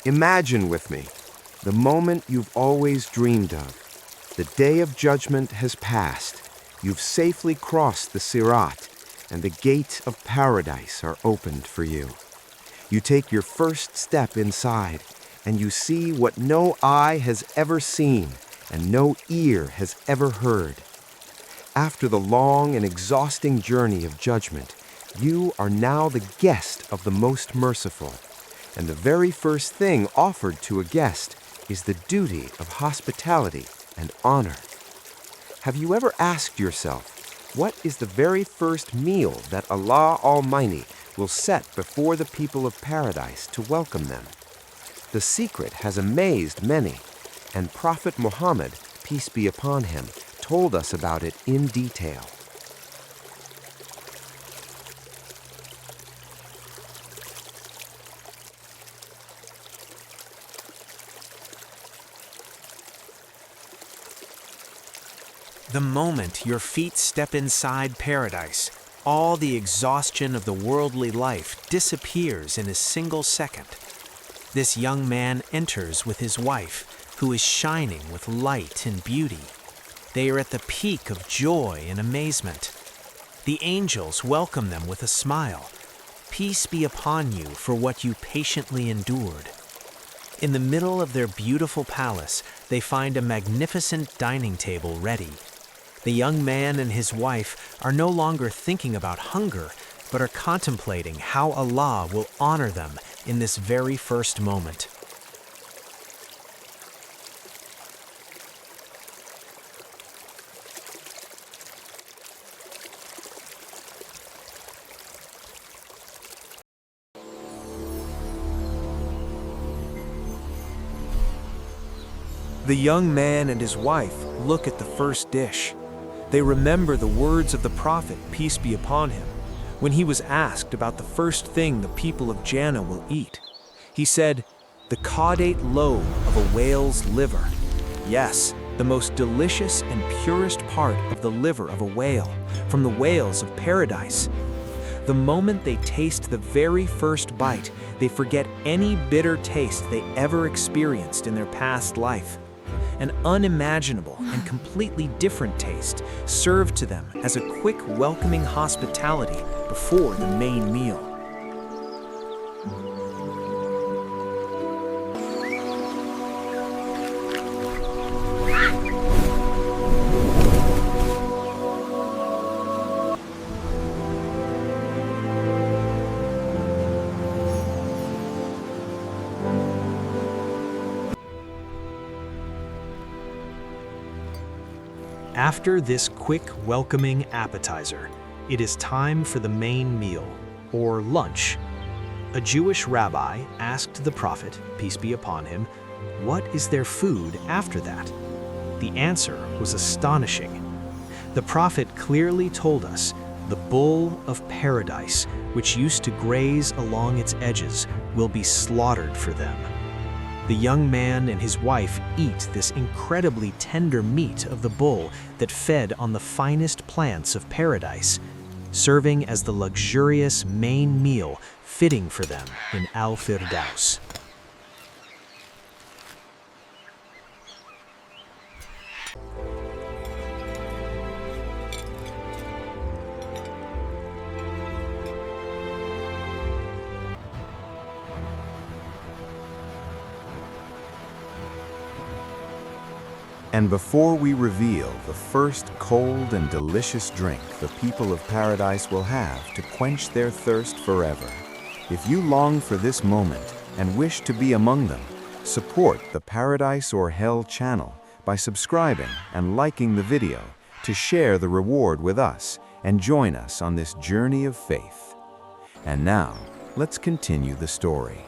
Imagine with me the moment you've always dreamed of. The day of judgment has passed. You've safely crossed the Sirat, and the gates of paradise are opened for you. You take your first step inside, and you see what no eye has ever seen and no ear has ever heard. After the long and exhausting journey of judgment, you are now the guest of the Most Merciful, and the very first thing offered to a guest is the duty of hospitality and honor. Have you ever asked yourself, what is the very first meal that Allah Almighty will set before the people of paradise to welcome them? The secret has amazed many, and Prophet Muhammad, peace be upon him, told us about it in detail. The moment your feet step inside paradise, all the exhaustion of the worldly life disappears in a single second. This young man enters with his wife, who is shining with light and beauty. They are at the peak of joy and amazement. The angels welcome them with a smile. Peace be upon you for what you patiently endured. In the middle of their beautiful palace, they find a magnificent dining table ready. The young man and his wife are no longer thinking about hunger, but are contemplating how Allah will honor them in this very first moment. The young man and his wife look at the first dish. They remember the words of the Prophet, peace be upon him, when he was asked about the first thing the people of Jannah will eat. He said, the caudate lobe of a whale's liver. Yes, the most delicious and purest part of the liver of a whale, from the whales of paradise. The moment they taste the very first bite, they forget any bitter taste they ever experienced in their past life. An unimaginable and completely different taste served to them as a quick, welcoming hospitality before the main meal. After this quick, welcoming appetizer, it is time for the main meal, or lunch. A Jewish rabbi asked the Prophet, peace be upon him, what is their food after that? The answer was astonishing. The Prophet clearly told us, the bull of paradise, which used to graze along its edges, will be slaughtered for them. The young man and his wife eat this incredibly tender meat of the bull that fed on the finest plants of paradise, serving as the luxurious main meal fitting for them in Al-Firdaus. And before we reveal the first cold and delicious drink the people of paradise will have to quench their thirst forever, if you long for this moment and wish to be among them, support the Paradise or Hell channel by subscribing and liking the video to share the reward with us and join us on this journey of faith. And now, let's continue the story.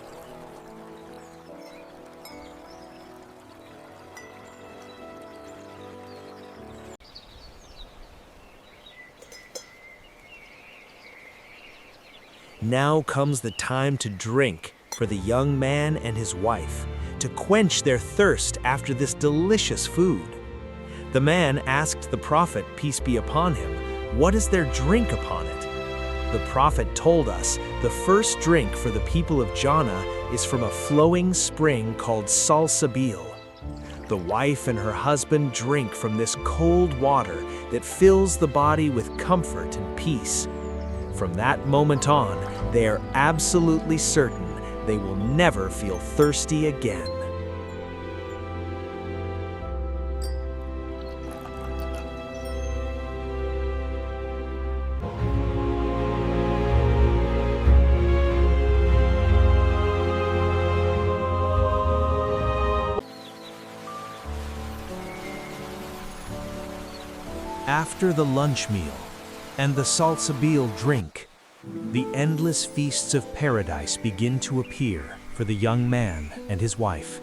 Now comes the time to drink for the young man and his wife, to quench their thirst after this delicious food. The man asked the Prophet, peace be upon him, what is their drink upon it? The prophet told us the first drink for the people of Jannah is from a flowing spring called Salsabil. The wife and her husband drink from this cold water that fills the body with comfort and peace. From that moment on, they are absolutely certain they will never feel thirsty again. After the lunch meal and the salsabil drink, the endless feasts of paradise begin to appear for the young man and his wife.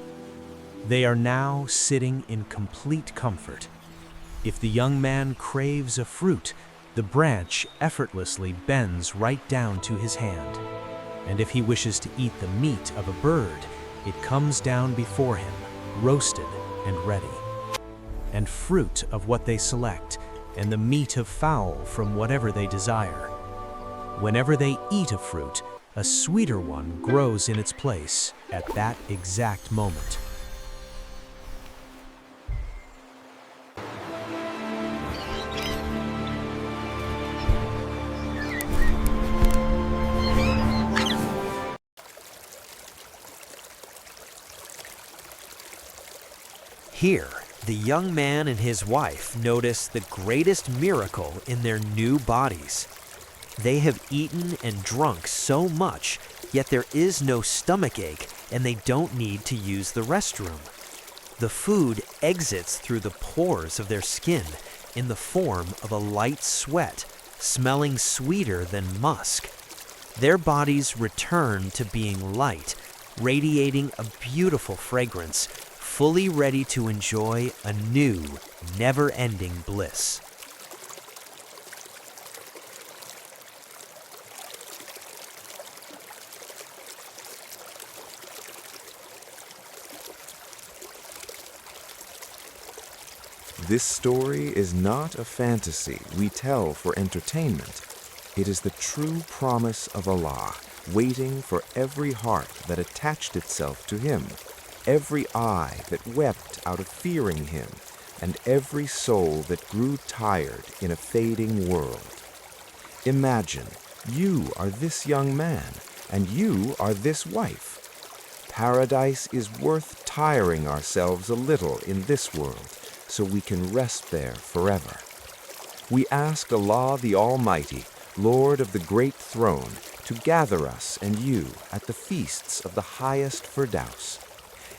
They are now sitting in complete comfort. If the young man craves a fruit, the branch effortlessly bends right down to his hand. And if he wishes to eat the meat of a bird, it comes down before him, roasted and ready. And fruit of what they select, and the meat of fowl from whatever they desire. Whenever they eat a fruit, a sweeter one grows in its place at that exact moment. Here, the young man and his wife notice the greatest miracle in their new bodies. They have eaten and drunk so much, yet there is no stomach ache and they don't need to use the restroom. The food exits through the pores of their skin in the form of a light sweat, smelling sweeter than musk. Their bodies return to being light, radiating a beautiful fragrance, fully ready to enjoy a new, never-ending bliss. This story is not a fantasy we tell for entertainment. It is the true promise of Allah, waiting for every heart that attached itself to Him, every eye that wept out of fearing Him, and every soul that grew tired in a fading world. Imagine, you are this young man, and you are this wife. Paradise is worth tiring ourselves a little in this world, so we can rest there forever. We ask Allah the Almighty, Lord of the great throne, to gather us and you at the feasts of the highest Firdaus,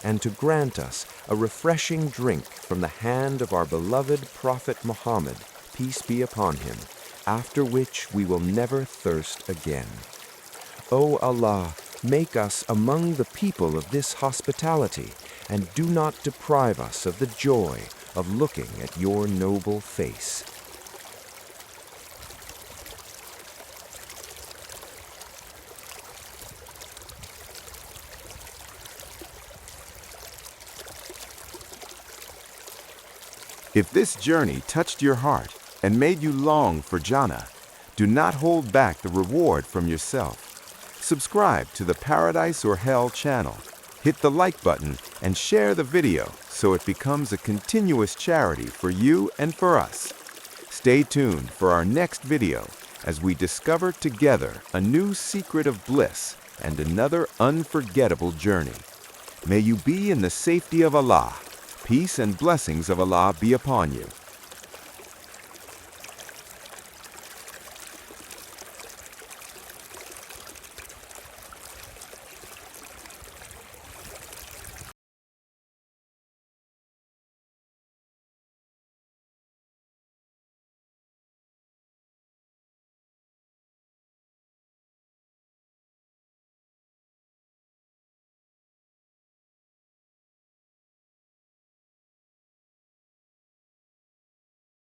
and to grant us a refreshing drink from the hand of our beloved Prophet Muhammad, peace be upon him, after which we will never thirst again. O Allah, make us among the people of this hospitality, and do not deprive us of the joy of looking at your noble face. If this journey touched your heart and made you long for Jannah, do not hold back the reward from yourself. Subscribe to the Paradise or Hell channel, hit the like button, and share the video so it becomes a continuous charity for you and for us. Stay tuned for our next video as we discover together a new secret of bliss and another unforgettable journey. May you be in the safety of Allah. Peace and blessings of Allah be upon you.